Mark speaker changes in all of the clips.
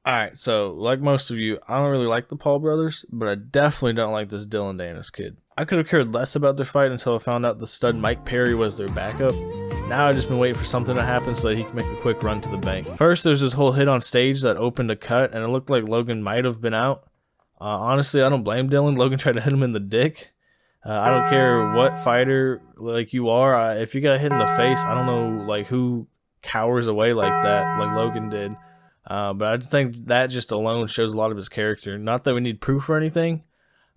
Speaker 1: Alright, so like most of you, I don't really like the Paul brothers, but I definitely don't like this Dylan Dennis kid. I could have cared less about their fight until I found out the stud Mike Perry was their backup. Now I've just been waiting for something to happen so that he can make a quick run to the bank. First, there's this whole hit on stage that opened a cut, and it looked like Logan might have been out. Honestly, I don't blame Dylan. Logan tried to hit him in the dick. I don't care what fighter like you are. If you got hit in the face, I don't know like who cowers away like that, like Logan did. But I think that just alone shows a lot of his character. Not that we need proof or anything,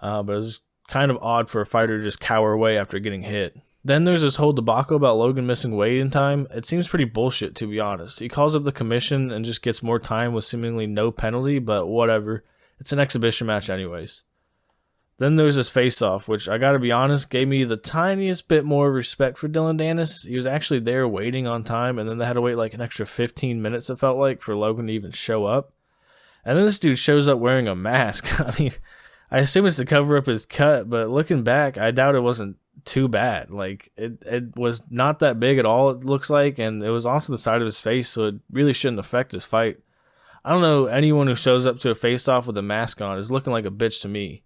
Speaker 1: but it's just kind of odd for a fighter to just cower away after getting hit. Then there's this whole debacle about Logan missing weight in time. It seems pretty bullshit, to be honest. He calls up the commission and just gets more time with seemingly no penalty, but whatever. It's an exhibition match anyways. Then there's this face-off, which I gotta be honest, gave me the tiniest bit more respect for Dylan Dennis. He was actually there waiting on time, and then they had to wait like an extra 15 minutes, it felt like, for Logan to even show up. And then this dude shows up wearing a mask. I mean, I assume it's to cover up his cut, but looking back, I doubt it wasn't too bad. Like, it was not that big at all, it looks like, and it was off to the side of his face, so it really shouldn't affect his fight. I don't know, anyone who shows up to a face-off with a mask on is looking like a bitch to me.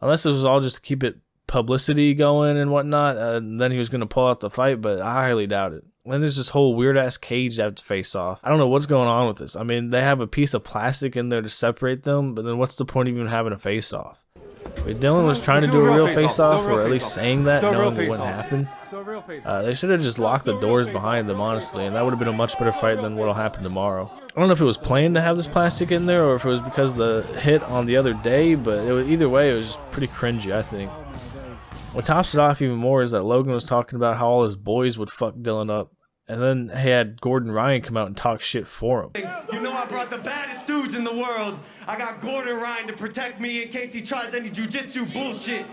Speaker 1: Unless it was all just to keep it publicity going and whatnot, and then he was going to pull out the fight, but I highly doubt it. Then there's this whole weird-ass cage that to face off. I don't know what's going on with this. I mean, they have a piece of plastic in there to separate them, but then what's the point of even having a face-off? If Dylan was trying to do a real face-off, or at least saying that, knowing it wouldn't happen, they should have just locked the doors behind them, honestly, and that would have been a much better fight than what'll happen tomorrow. I don't know if it was planned to have this plastic in there, or if it was because of the hit on the other day, but either way, it was pretty cringy, I think. What tops it off even more is that Logan was talking about how all his boys would fuck Dylan up, and then he had Gordon Ryan come out and talk shit for him.
Speaker 2: You know I brought the baddest dudes in the world. I got Gordon Ryan to protect me in case he tries any jiu-jitsu bullshit.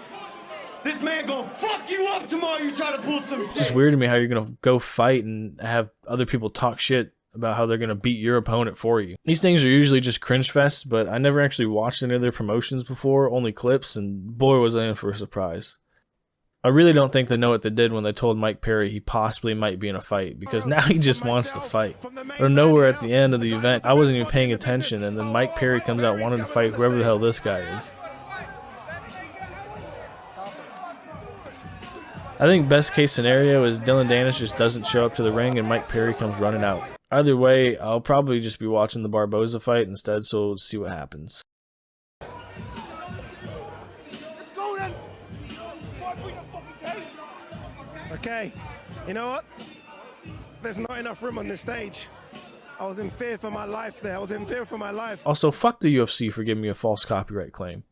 Speaker 2: This man gonna fuck you up tomorrow you try to pull some shit.
Speaker 1: It's just weird to me how you're gonna go fight and have other people talk shit about how they're gonna beat your opponent for you. These things are usually just cringe fests, but I never actually watched any of their promotions before, only clips, and boy was I in for a surprise. I really don't think they know what they did when they told Mike Perry he possibly might be in a fight, because now he just wants to fight. Out of nowhere at the end of the event, I wasn't even paying attention, and then Mike Perry comes out wanting to fight whoever the hell this guy is. I think best case scenario is Dylan Dennis just doesn't show up to the ring and Mike Perry comes running out. Either way, I'll probably just be watching the Barboza fight instead, so we'll see what happens.
Speaker 3: Okay, you know what? There's not enough room on this stage. I was in fear for my life there. I was in fear for my life.
Speaker 1: Also, fuck the UFC for giving me a false copyright claim.